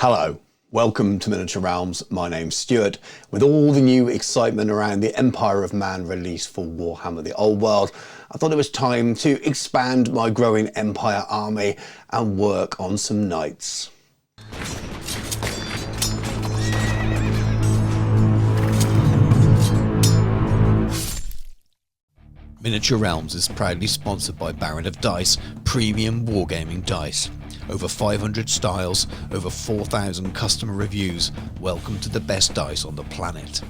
Hello, welcome to Miniature Realms. My name's Stuart. With all the new excitement around the Empire of Man release for Warhammer the Old World, I thought it was time to expand my growing Empire army and work on some knights. Miniature Realms is proudly sponsored by Baron of Dice, premium wargaming dice. Over 500 styles, over 4,000 customer reviews. Welcome to the best dice on the planet.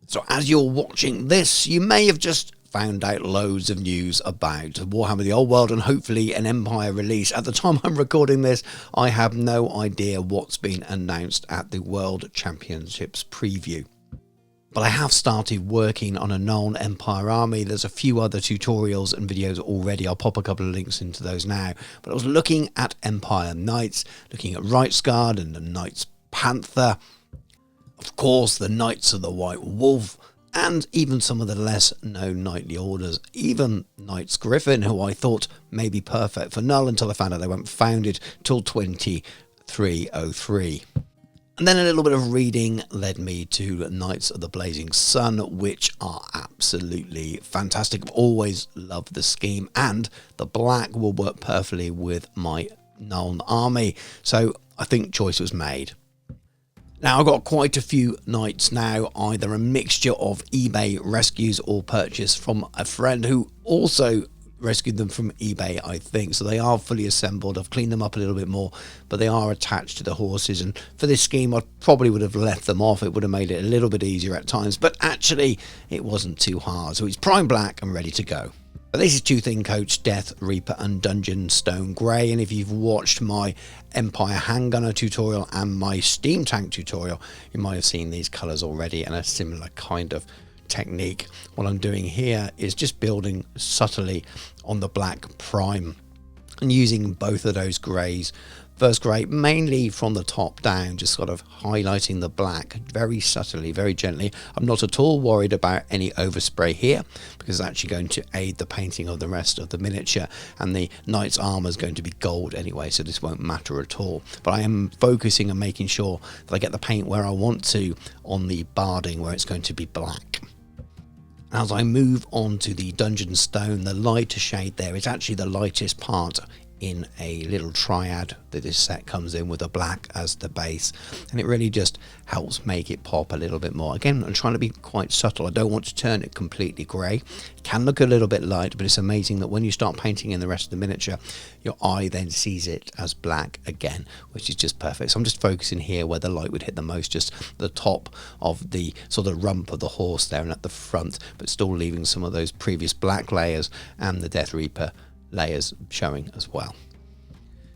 So as you're watching this, you may have just found out loads of news about Warhammer the Old World and hopefully an Empire release. At the time I'm recording this, I have no idea what's been announced at the World Championships preview. But I have started working on a non-Empire army. There's a few other tutorials and videos already. I'll pop a couple of links into those now. But I was looking at Empire Knights, looking at Rights Guard and the Knights Panther. Of course, the Knights of the White Wolf, and even some of the less known knightly orders. Even Knights Griffin, who I thought may be perfect for Null until I found out they weren't founded till 2303. And then a little bit of reading led me to Knights of the Blazing Sun, which are absolutely fantastic. I've always loved the scheme, and the black will work perfectly with my Null army. So I think choice was made. Now I've got quite a few knights now, either a mixture of eBay rescues or purchased from a friend who also rescued them from eBay, I think. So they are fully assembled. I've cleaned them up a little bit more, but they are attached to the horses. And for this scheme, I probably would have left them off. It would have made it a little bit easier at times, but actually it wasn't too hard. So it's prime black and ready to go. But this is Two Thin Coats, Death Reaper and Dungeon Stone Grey. And if you've watched my Empire Handgunner tutorial and my Steam Tank tutorial, you might have seen these colours already and a similar kind of technique. What I'm doing here is just building subtly on the black prime and using both of those greys. First grey mainly from the top down, just sort of highlighting the black very subtly, very gently. I'm not at all worried about any overspray here because it's actually going to aid the painting of the rest of the miniature, and the knight's armor is going to be gold anyway, so this won't matter at all. But I am focusing and making sure that I get the paint where I want to on the barding, where it's going to be black. As I move on to the Dungeon Stone, the lighter shade there is actually the lightest part in a little triad that this set comes in, with a black as the base, and it really just helps make it pop a little bit more. Again, I'm trying to be quite subtle. I don't want to turn it completely grey. It can look a little bit light, but it's amazing that when you start painting in the rest of the miniature, your eye then sees it as black again, which is just perfect. So I'm just focusing here where the light would hit the most, just the top of the sort of rump of the horse there and at the front, but still leaving some of those previous black layers and the Death Reaper layers showing as well.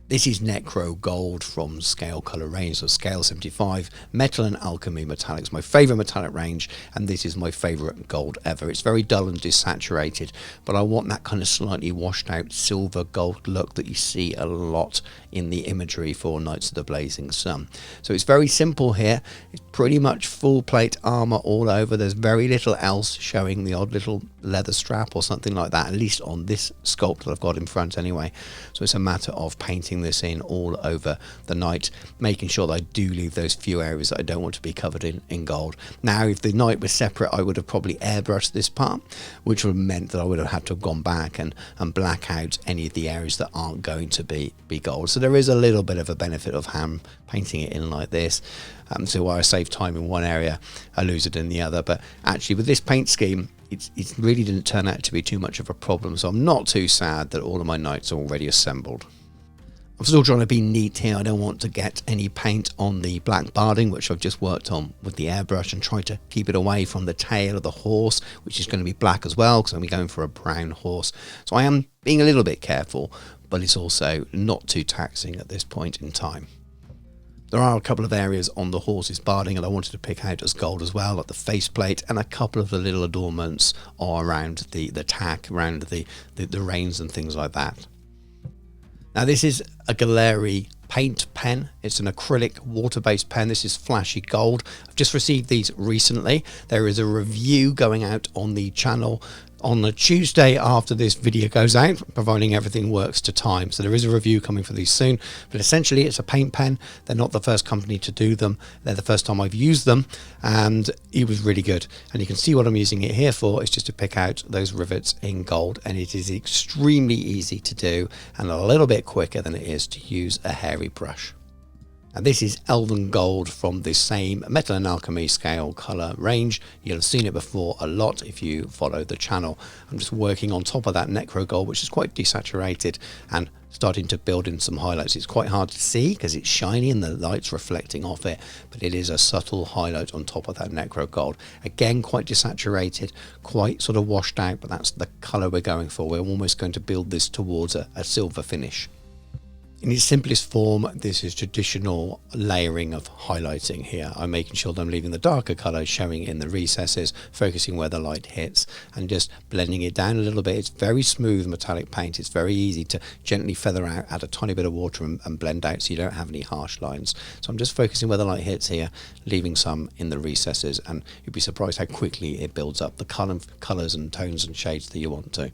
This is Necro Gold from Scale Color range, so Scale 75, Metal and Alchemy Metallics, my favourite metallic range, and this is my favourite gold ever. It's very dull and desaturated, but I want that kind of slightly washed out silver gold look that you see a lot in the imagery for Knights of the Blazing Sun. So it's very simple here. It's pretty much full plate armour all over. There's very little else showing, the odd little leather strap or something like that, at least on this sculpt that I've got in front anyway. So it's a matter of painting this in all over the knight, making sure that I do leave those few areas that I don't want to be covered in gold. Now, if the knight was separate, I would have probably airbrushed this part, which would have meant that I would have had to have gone back and black out any of the areas that aren't going to be gold. So there is a little bit of a benefit of hand painting it in like this. So while I save time in one area, I lose it in the other. But actually with this paint scheme, it really didn't turn out to be too much of a problem. So I'm not too sad that all of my knights are already assembled. I'm still trying to be neat here. I don't want to get any paint on the black barding, which I've just worked on with the airbrush, and try to keep it away from the tail of the horse, which is going to be black as well, because I'm going for a brown horse. So I am being a little bit careful, but it's also not too taxing at this point in time. There are a couple of areas on the horse's barding that I wanted to pick out as gold as well, like the faceplate, and a couple of the little adornments are around the tack, around the reins and things like that. Now this is a Galeri paint pen. It's an acrylic water-based pen. This is flashy gold. I've just received these recently. There is a review going out on the channel on the Tuesday after this video goes out, providing everything works to time. So there is a review coming for these soon, but essentially it's a paint pen. They're not the first company to do them. They're the first time I've used them, and it was really good. And you can see what I'm using it here for is just to pick out those rivets in gold, and it is extremely easy to do and a little bit quicker than it is to use a hairy brush. And this is Elven Gold from the same Metal and Alchemy scale colour range. You'll have seen it before a lot if you follow the channel. I'm just working on top of that Necro Gold, which is quite desaturated, and starting to build in some highlights. It's quite hard to see because it's shiny and the light's reflecting off it, but it is a subtle highlight on top of that Necro Gold. Again, quite desaturated, quite sort of washed out, but that's the colour we're going for. We're almost going to build this towards a silver finish. In its simplest form, this is traditional layering of highlighting here. I'm making sure that I'm leaving the darker colours showing in the recesses, focusing where the light hits, and just blending it down a little bit. It's very smooth metallic paint. It's very easy to gently feather out, add a tiny bit of water and blend out so you don't have any harsh lines. So I'm just focusing where the light hits here, leaving some in the recesses, and you'd be surprised how quickly it builds up the colours and tones and shades that you want to.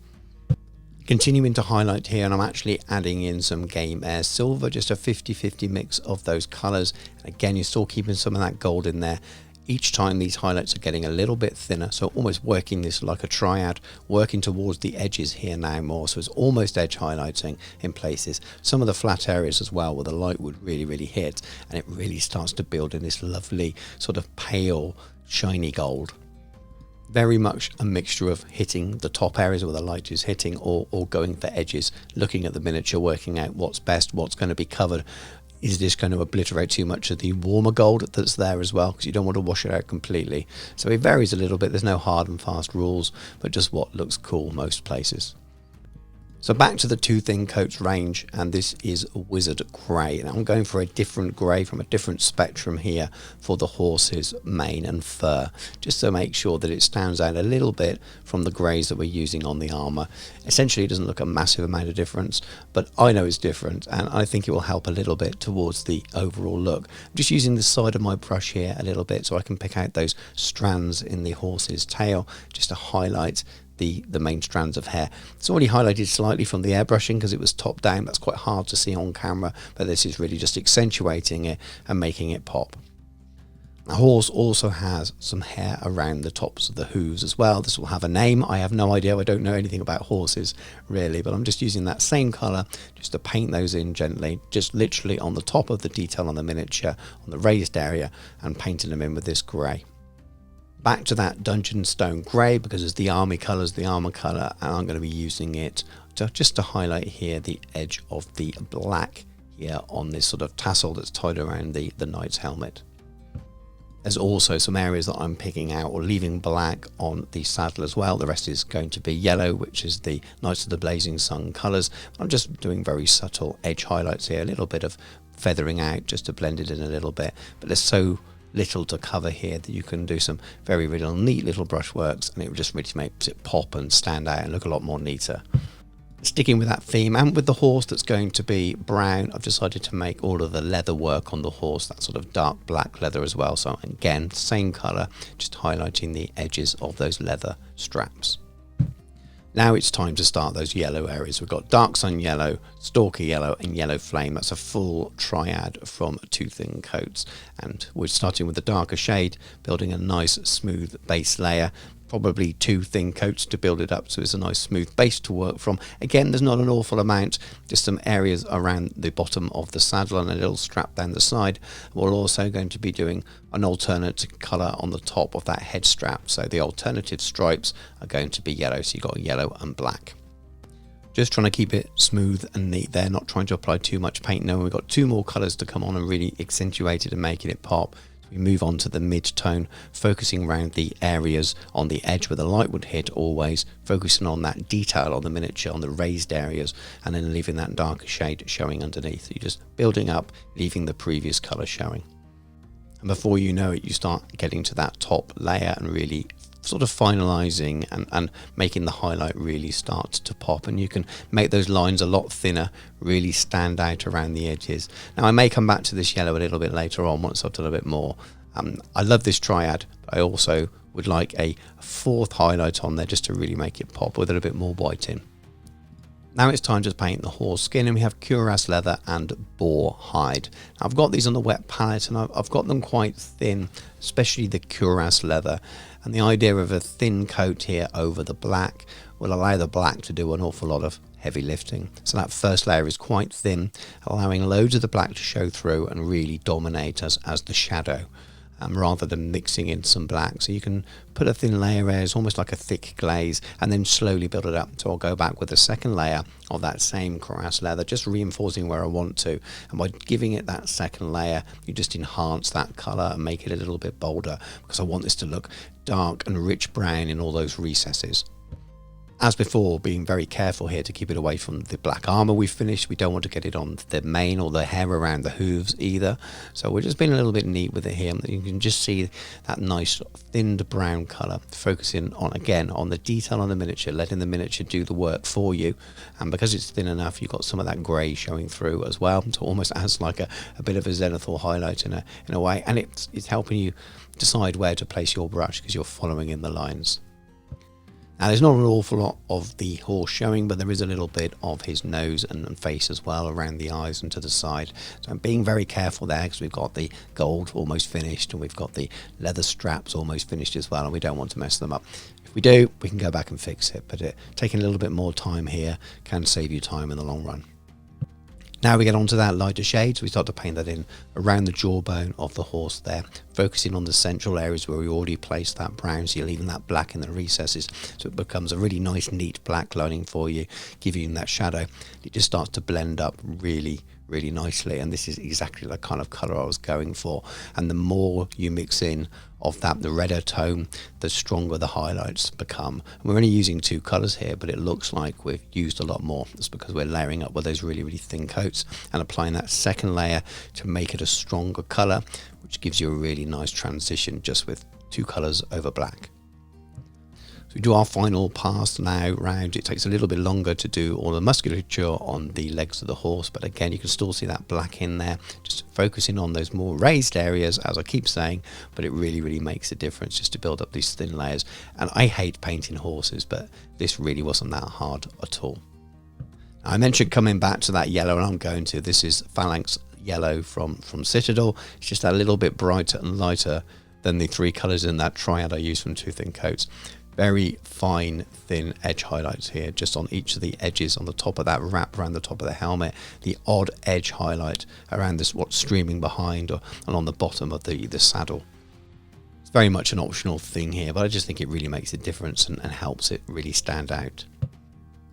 Continuing to highlight here, and I'm actually adding in some Game Air Silver, just a 50-50 mix of those colours. And again, you're still keeping some of that gold in there. Each time these highlights are getting a little bit thinner, so almost working this like a triad, working towards the edges here now more, so it's almost edge highlighting in places. Some of the flat areas as well where the light would really hit, and it really starts to build in this lovely sort of pale, shiny gold. Very much a mixture of hitting the top areas where the light is hitting, or going for edges, looking at the miniature, working out what's best, what's going to be covered. Is this going to obliterate too much of the warmer gold that's there as well? Because you don't want to wash it out completely. So it varies a little bit. There's no hard and fast rules, but just what looks cool most places. So back to the two thin coats range, and this is Wizard Grey, and I'm going for a different grey from a different spectrum here for the horse's mane and fur, just to make sure that it stands out a little bit from the greys that we're using on the armour. Essentially it doesn't look a massive amount of difference, but I know it's different, and I think it will help a little bit towards the overall look. I'm just using the side of my brush here a little bit so I can pick out those strands in the horse's tail, just to highlight the main strands of hair. It's already highlighted slightly from the airbrushing because it was top down. That's quite hard to see on camera, but this is really just accentuating it and making it pop. The horse also has some hair around the tops of the hooves as well. This will have a name. I have no idea. I don't know anything about horses really, but I'm just using that same colour just to paint those in gently, just literally on the top of the detail on the miniature, on the raised area, and painting them in with this grey. Back to that Dungeon Stone Grey, because as the army colours, the armour colour, and I'm going to be using it just to highlight here the edge of the black here on this sort of tassel that's tied around the knight's helmet. There's also some areas that I'm picking out or leaving black on the saddle as well. The rest is going to be yellow, which is the Knights of the Blazing Sun colours. I'm just doing very subtle edge highlights here, a little bit of feathering out just to blend it in a little bit, but there's so little to cover here that you can do some very neat little brush works, and it just really makes it pop and stand out and look a lot more neater. Sticking with that theme and with the horse that's going to be brown, I've decided to make all of the leather work on the horse that sort of dark black leather as well. So again, same colour, just highlighting the edges of those leather straps. Now it's time to start those yellow areas. We've got Dark Sun Yellow, Stalker Yellow, and Yellow Flame. That's a full triad from Two Thin Coats. And we're starting with the darker shade, building a nice smooth base layer. Probably two thin coats to build it up so it's a nice smooth base to work from. Again, there's not an awful amount, just some areas around the bottom of the saddle and a little strap down the side. We're also going to be doing an alternate colour on the top of that head strap, so the alternative stripes are going to be yellow, so you've got yellow and black. Just trying to keep it smooth and neat there, not trying to apply too much paint. Now we've got two more colours to come on and really accentuate it and making it pop. We move on to the mid-tone, focusing around the areas on the edge where the light would hit, always focusing on that detail on the miniature, on the raised areas, and then leaving that darker shade showing underneath. You're just building up, leaving the previous colour showing. And before you know it, you start getting to that top layer and really sort of finalizing and making the highlight really start to pop, and you can make those lines a lot thinner, really stand out around the edges. Now I may come back to this yellow a little bit later on once I've done a bit more, I love this triad, but I also would like a fourth highlight on there just to really make it pop with a little bit more white in. Now it's time to paint the horse skin, and we have cuirass leather and boar hide. Now I've got these on the wet palette, and I've got them quite thin, especially the cuirass leather. And the idea of a thin coat here over the black will allow the black to do an awful lot of heavy lifting. So that first layer is quite thin, allowing loads of the black to show through and really dominate us as the shadow. Rather than mixing in some black. So you can put a thin layer there, it's almost like a thick glaze, and then slowly build it up. So I'll go back with a second layer of that same cuirass leather, just reinforcing where I want to. And by giving it that second layer, you just enhance that colour and make it a little bit bolder, because I want this to look dark and rich brown in all those recesses. As before, being very careful here to keep it away from the black armour we've finished. We don't want to get it on the mane or the hair around the hooves either. So we're just being a little bit neat with it here. You can just see that nice thinned brown colour, focusing on, again, on the detail on the miniature, letting the miniature do the work for you. And because it's thin enough, you've got some of that grey showing through as well. So almost adds like a bit of a zenithal highlight in a way. And it's helping you decide where to place your brush because you're following in the lines. Now there's not an awful lot of the horse showing, but there is a little bit of his nose and face as well, around the eyes and to the side. So I'm being very careful there, because we've got the gold almost finished and we've got the leather straps almost finished as well, and we don't want to mess them up. If we do, we can go back and fix it, but taking a little bit more time here can save you time in the long run. Now we get onto that lighter shades. We start to paint that in around the jawbone of the horse there, focusing on the central areas where we already placed that brown, so you're leaving that black in the recesses, so it becomes a really nice neat black lining for you, giving you that shadow. It just starts to blend up really nicely, and this is exactly the kind of colour I was going for. And the more you mix in of that, the redder tone, the stronger the highlights become. And we're only using two colours here, but it looks like we've used a lot more. That's because we're layering up with those really thin coats and applying that second layer to make it a stronger colour, which gives you a really nice transition just with two colours over black. So we do our final pass now round. It takes a little bit longer to do all the musculature on the legs of the horse, but again you can still see that black in there, just focusing on those more raised areas, as I keep saying, but it really makes a difference just to build up these thin layers. And I hate painting horses, but this really wasn't that hard at all. Now, I mentioned coming back to that yellow, and I'm going to. This is Phalanx yellow from Citadel. It's just a little bit brighter and lighter than the three colours in that triad I used from Two Thin Coats. Very fine thin edge highlights here, just on each of the edges on the top of that wrap around the top of the helmet, the odd edge highlight around this what's streaming behind and on the bottom of the saddle. It's very much an optional thing here, but I just think it really makes a difference and helps it really stand out.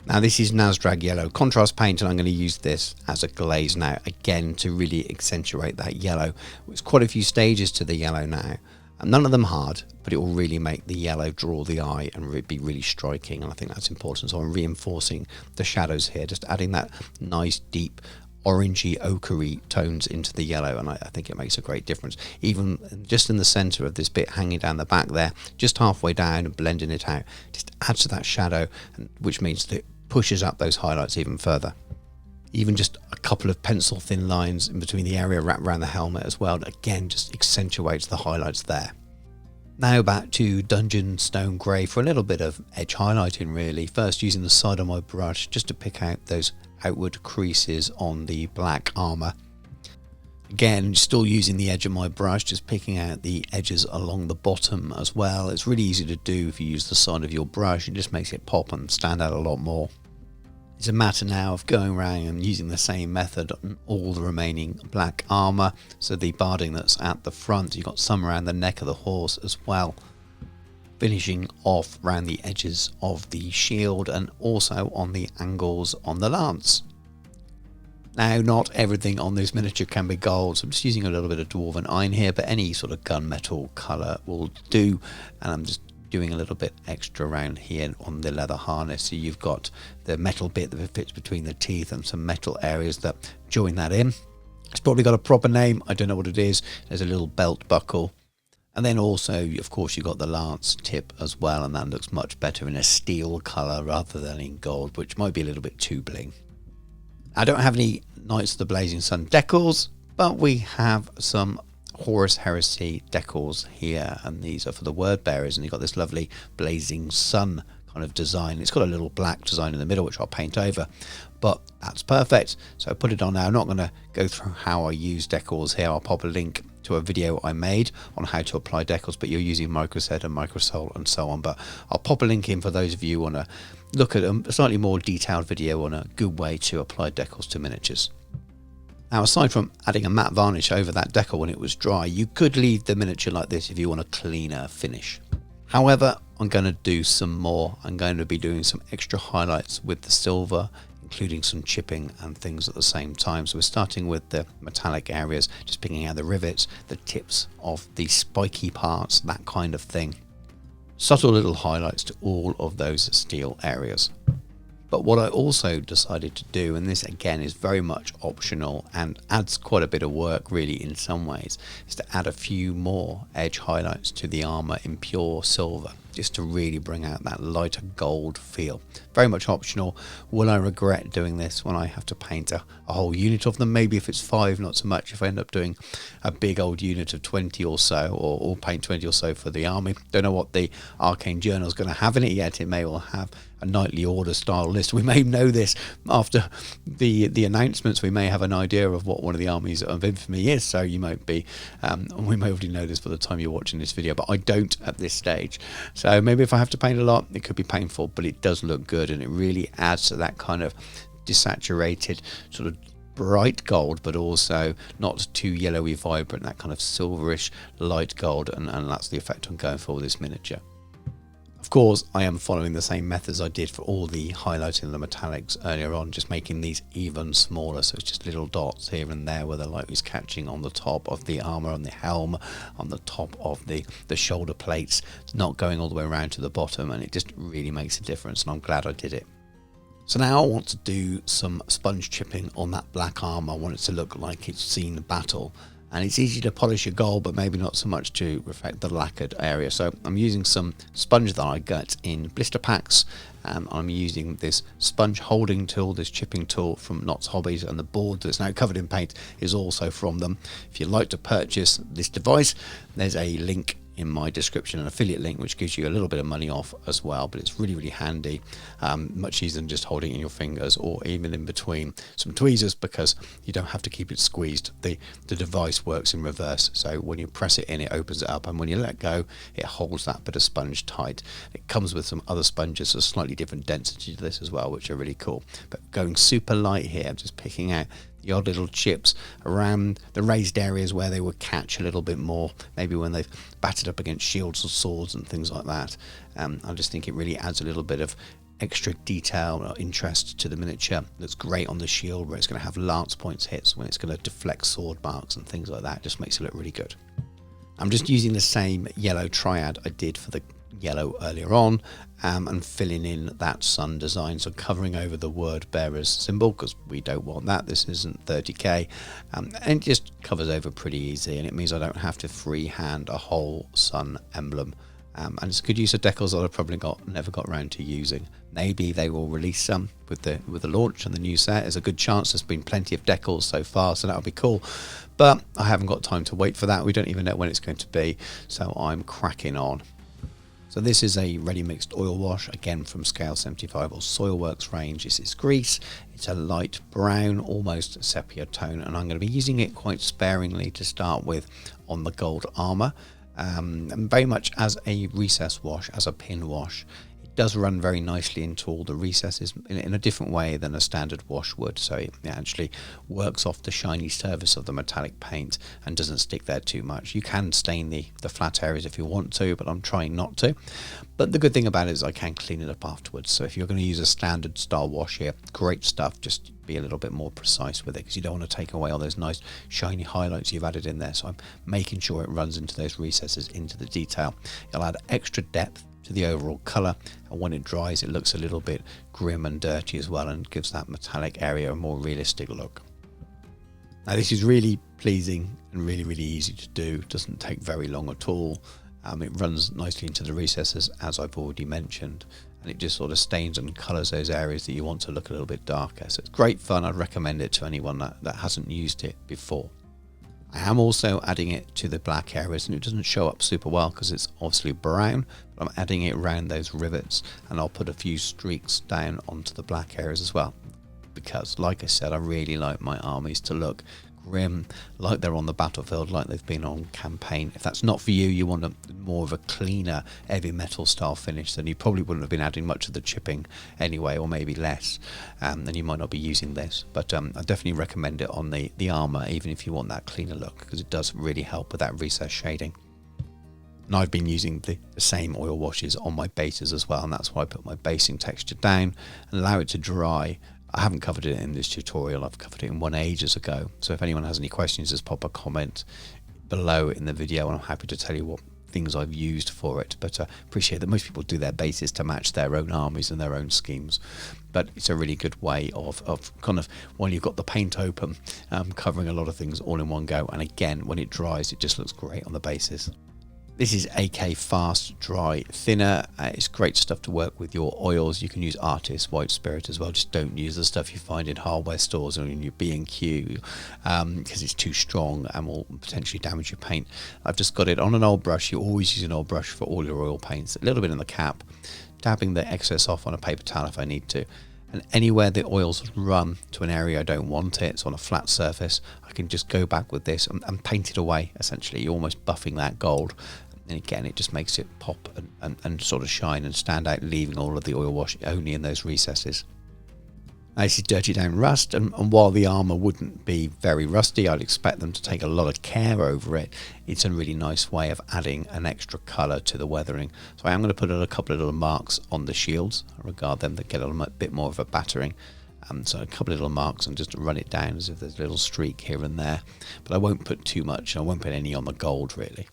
Now this is Nazdrag yellow contrast paint, and I'm going to use this as a glaze now, again to really accentuate that yellow. There's quite a few stages to the yellow now. And none of them hard, but it will really make the yellow draw the eye and be really striking, and I think that's important. So I'm reinforcing the shadows here, just adding that nice deep orangey ochre tones into the yellow, and I think it makes a great difference. Even just in the centre of this bit hanging down the back there, just halfway down and blending it out, just adds to that shadow, which means that it pushes up those highlights even further. Even just a couple of pencil thin lines in between the area wrapped around the helmet as well, again just accentuates the highlights there. Now back to Dungeon Stone Grey for a little bit of edge highlighting really. First using the side of my brush just to pick out those outward creases on the black armour. Again, still using the edge of my brush, just picking out the edges along the bottom as well. It's really easy to do if you use the side of your brush. It just makes it pop and stand out a lot more. It's a matter now of going around and using the same method on all the remaining black armour. So the barding that's at the front, you've got some around the neck of the horse as well. Finishing off around the edges of the shield and also on the angles on the lance. Now, not everything on this miniature can be gold, so I'm just using a little bit of dwarven iron here, but any sort of gunmetal colour will do. And I'm just doing a little bit extra around here on the leather harness, so you've got the metal bit that fits between the teeth and some metal areas that join that in. It's probably got a proper name, I don't know what it is. There's a little belt buckle, and then also of course you've got the lance tip as well, and that looks much better in a steel colour rather than in gold, which might be a little bit too bling. I don't have any Knights of the Blazing Sun decals, but we have some Horus Heresy decals here, and these are for the word bearers, and you've got this lovely blazing sun kind of design. It's got a little black design in the middle which I'll paint over, but that's perfect. So I put it on now. I'm not going to go through how I use decals here. I'll pop a link to a video I made on how to apply decals, but you're using Microsed and Microsol and so on. But I'll pop a link in for those of you who want to look at a slightly more detailed video on a good way to apply decals to miniatures. Now, aside from adding a matte varnish over that decal when it was dry, you could leave the miniature like this if you want a cleaner finish. However, I'm going to do some more. I'm going to be doing some extra highlights with the silver, including some chipping and things at the same time. So we're starting with the metallic areas, just picking out the rivets, the tips of the spiky parts, that kind of thing. Subtle little highlights to all of those steel areas. But what I also decided to do, and this again is very much optional and adds quite a bit of work really in some ways, is to add a few more edge highlights to the armor in pure silver, just to really bring out that lighter gold feel. Very much optional. Will I regret doing this when I have to paint a whole unit of them? Maybe if it's 5, not so much. If I end up doing a big old unit of 20 or so, or paint 20 or so for the army. Don't know what the Arcane Journal is going to have in it yet. It may well have a nightly order style list. We may know this after the announcements. We may have an idea of what one of the armies of infamy is, so you might be we may already know this by the time you're watching this video, but I don't at this stage. So maybe if I have to paint a lot, it could be painful, but it does look good, and it really adds to that kind of desaturated sort of bright gold, but also not too yellowy vibrant, that kind of silverish light gold, and that's the effect I'm going for with this miniature. Of course, I am following the same methods I did for all the highlighting the metallics earlier on, just making these even smaller, so it's just little dots here and there where the light is catching on the top of the armor, on the helm, on the top of the shoulder plates, not going all the way around to the bottom, and it just really makes a difference, and I'm glad I did it. So now I want to do some sponge chipping on that black armor. I want it to look like it's seen battle. And it's easy to polish your gold, but maybe not so much to reflect the lacquered area. So I'm using some sponge that I got in blister packs. I'm using this sponge holding tool, this chipping tool from Knott's Hobbies, and the board that's now covered in paint is also from them. If you'd like to purchase this device, there's a link in my description, an affiliate link which gives you a little bit of money off as well, but it's really, really handy, much easier than just holding it in your fingers or even in between some tweezers, because you don't have to keep it squeezed. The device works in reverse, so when you press it in, it opens it up, and when you let go, it holds that bit of sponge tight. It comes with some other sponges, a slightly different density to this as well, which are really cool. But going super light here, I'm just picking out the odd little chips around the raised areas where they would catch a little bit more, maybe when they've battered up against shields or swords and things like that. I just think it really adds a little bit of extra detail or interest to the miniature. That's great on the shield where it's going to have lance points hits, when it's going to deflect sword marks and things like that. It just makes it look really good. I'm just using the same yellow triad I did for the yellow earlier on, and filling in that sun design, so covering over the word bearers symbol, because we don't want that. This isn't 30k, and it just covers over pretty easy, and it means I don't have to freehand a whole sun emblem. And it's a good use of decals that I've probably never got around to using. Maybe they will release some with the launch and the new set. There's a good chance. There's been plenty of decals so far, so that'll be cool. But I haven't got time to wait for that. We don't even know when it's going to be, so I'm cracking on. So this is a ready mixed oil wash, again from Scale 75 or Soilworks range. This is grease. It's a light brown, almost sepia tone, and I'm going to be using it quite sparingly to start with on the gold armor, and very much as a recess wash, as a pin wash. It does run very nicely into all the recesses in a different way than a standard wash would, so it actually works off the shiny surface of the metallic paint and doesn't stick there too much. You can stain the flat areas if you want to, but I'm trying not to. But the good thing about it is I can clean it up afterwards, so if you're going to use a standard style wash here, great stuff. Just be a little bit more precise with it, because you don't want to take away all those nice shiny highlights you've added in there. So I'm making sure it runs into those recesses, into the detail. It'll add extra depth to the overall colour, and when it dries it looks a little bit grim and dirty as well, and gives that metallic area a more realistic look. Now this is really pleasing and really, really easy to do. It doesn't take very long at all. It runs nicely into the recesses, as I've already mentioned, and it just sort of stains and colours those areas that you want to look a little bit darker. So it's great fun. I'd recommend it to anyone that hasn't used it before. I am also adding it to the black areas, and it doesn't show up super well because it's obviously brown, but I'm adding it around those rivets, and I'll put a few streaks down onto the black areas as well, because like I said, I really like my armies to look grim, like they're on the battlefield, like they've been on campaign. If that's not for you, you want more of a cleaner heavy metal style finish, then you probably wouldn't have been adding much of the chipping anyway, or maybe less, and you might not be using this. But I definitely recommend it on the armor, even if you want that cleaner look, because it does really help with that recessed shading. And I've been using the same oil washes on my bases as well, and that's why I put my basing texture down and allow it to dry. I haven't covered it in this tutorial, I've covered it in one ages ago, so if anyone has any questions, just pop a comment below in the video and I'm happy to tell you what things I've used for it. But I appreciate that most people do their bases to match their own armies and their own schemes, but it's a really good way of kind of, while you've got the paint open, covering a lot of things all in one go, and again, when it dries, it just looks great on the bases. This is AK Fast Dry Thinner. It's great stuff to work with your oils. You can use Artist White Spirit as well. Just don't use the stuff you find in hardware stores or in your B&Q because it's too strong and will potentially damage your paint. I've just got it on an old brush. You always use an old brush for all your oil paints. A little bit in the cap, dabbing the excess off on a paper towel if I need to. And anywhere the oils run to an area I don't want it, it's on a flat surface, I can just go back with this and paint it away, essentially. You're almost buffing that gold. And again, it just makes it pop and sort of shine and stand out, leaving all of the oil wash only in those recesses. Now, this is Dirty Down Rust, and while the armour wouldn't be very rusty, I'd expect them to take a lot of care over it. It's a really nice way of adding an extra colour to the weathering. So I am going to put a couple of little marks on the shields. I regard them to get a bit more of a battering. So a couple of little marks and just run it down as if there's a little streak here and there. But I won't put too much. I won't put any on the gold, really.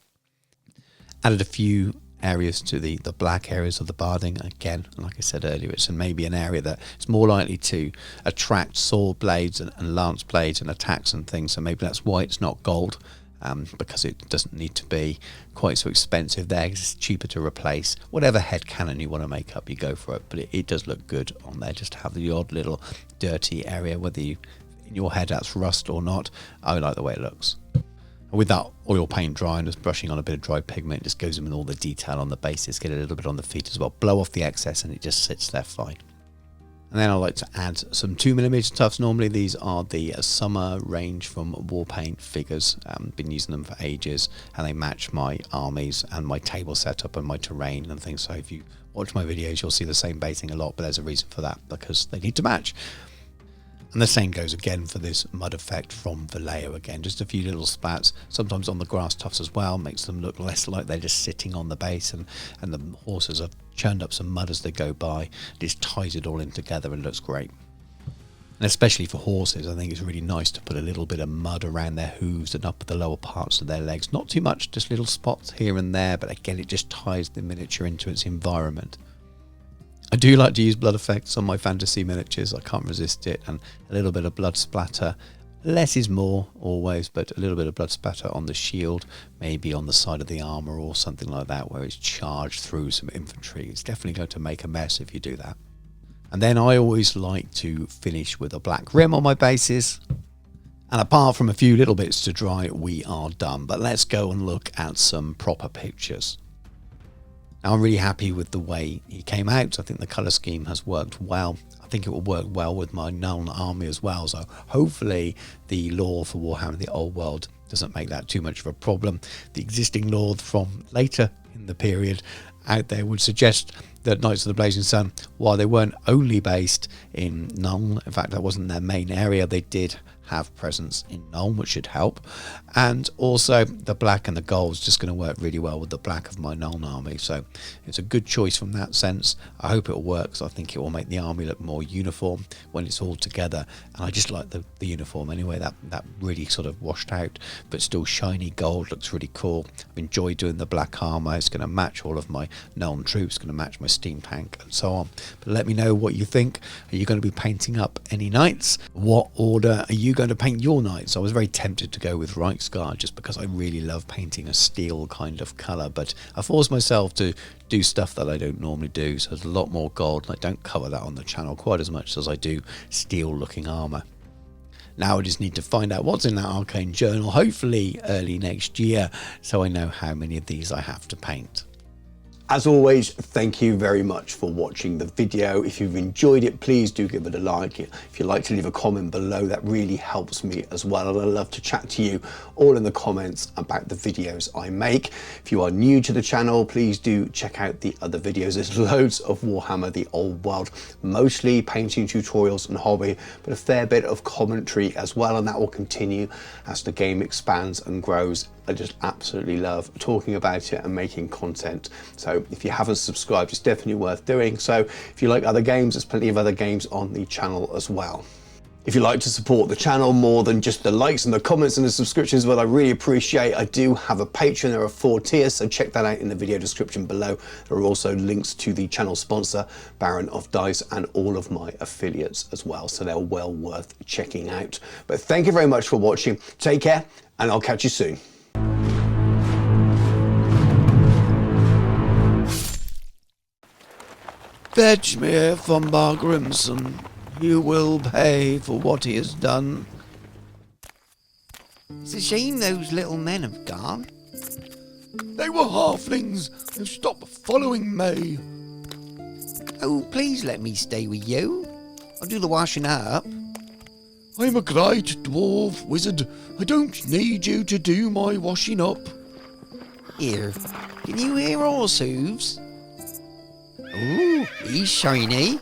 Added a few areas to the black areas of the barding. Again, like I said earlier, it's maybe an area that is more likely to attract sword blades and lance blades and attacks and things. So maybe that's why it's not gold, because it doesn't need to be quite so expensive there, because it's cheaper to replace. Whatever head cannon you want to make up, you go for it. But it does look good on there, just to have the odd little dirty area, whether in your head that's rust or not. I like the way it looks. With that oil paint dry and just brushing on a bit of dry pigment, it just goes in with all the detail on the bases, get a little bit on the feet as well, blow off the excess and it just sits there fine. And then I like to add some 2mm tufts. Normally these are the summer range from Warpaint figures. Been using them for ages and they match my armies and my table setup and my terrain and things. So if you watch my videos, you'll see the same basing a lot, but there's a reason for that, because they need to match. And the same goes again for this mud effect from Vallejo. Again, just a few little spats, sometimes on the grass tufts as well, makes them look less like they're just sitting on the base, and the horses have churned up some mud as they go by. It just ties it all in together and looks great. And especially for horses, I think it's really nice to put a little bit of mud around their hooves and up the lower parts of their legs. Not too much, just little spots here and there, but again, it just ties the miniature into its environment. I do like to use blood effects on my fantasy miniatures. I can't resist it, and a little bit of blood splatter. Less is more, always, but a little bit of blood splatter on the shield, maybe on the side of the armour or something like that, where it's charged through some infantry. It's definitely going to make a mess if you do that. And then I always like to finish with a black rim on my bases. And apart from a few little bits to dry, we are done. But let's go and look at some proper pictures. Now, I'm really happy with the way he came out. I think the colour scheme has worked well. I think it will work well with my known army as well. So hopefully the lore for Warhammer the Old World doesn't make that too much of a problem. The existing lore from later in the period out there would suggest that Knights of the Blazing Sun, while they weren't only based in Nuln, in fact that wasn't their main area, they did have presence in Nuln, which should help. And also the black and the gold is just going to work really well with the black of my Nuln army, so it's a good choice from that sense. I hope it will work, because I think it will make the army look more uniform when it's all together, and I just like the uniform anyway, that really sort of washed out but still shiny gold looks really cool. I've enjoyed doing the black armour. It's going to match all of my Nuln troops, going to match my steampunk and so on. But let me know what you think. Are you going to be painting up any knights? What order are you going to paint your knights? I was very tempted to go with Reichsguard just because I really love painting a steel kind of colour, but I forced myself to do stuff that I don't normally do, so there's a lot more gold, and I don't cover that on the channel quite as much as I do steel looking armour. Now I just need to find out what's in that arcane journal, hopefully early next year, so I know how many of these I have to paint. As always, thank you very much for watching the video. If you've enjoyed it, please do give it a like. If you'd like to leave a comment below, that really helps me as well. And I'd love to chat to you all in the comments about the videos I make. If you are new to the channel, please do check out the other videos. There's loads of Warhammer the Old World, mostly painting tutorials and hobby, but a fair bit of commentary as well. And that will continue as the game expands and grows. I just absolutely love talking about it and making content. So if you haven't subscribed, it's definitely worth doing. So if you like other games, there's plenty of other games on the channel as well. If you'd like to support the channel more than just the likes and the comments and the subscriptions, what I really appreciate, I do have a Patreon. There are 4 tiers, so check that out in the video description below. There are also links to the channel sponsor, Baron of Dice, and all of my affiliates as well. So they're well worth checking out. But thank you very much for watching. Take care, and I'll catch you soon. Fetch me from Bar Grimson. You will pay for what he has done. It's a shame those little men have gone. They were halflings. They've stopped following me. Oh, please let me stay with you. I'll do the washing up. I'm a great dwarf wizard. I don't need you to do my washing up. Here, can you hear horse hooves? Ooh, he's shiny.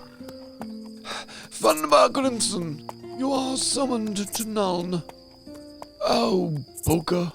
Thunderbar Grimson, you are summoned to none. Oh, bugger.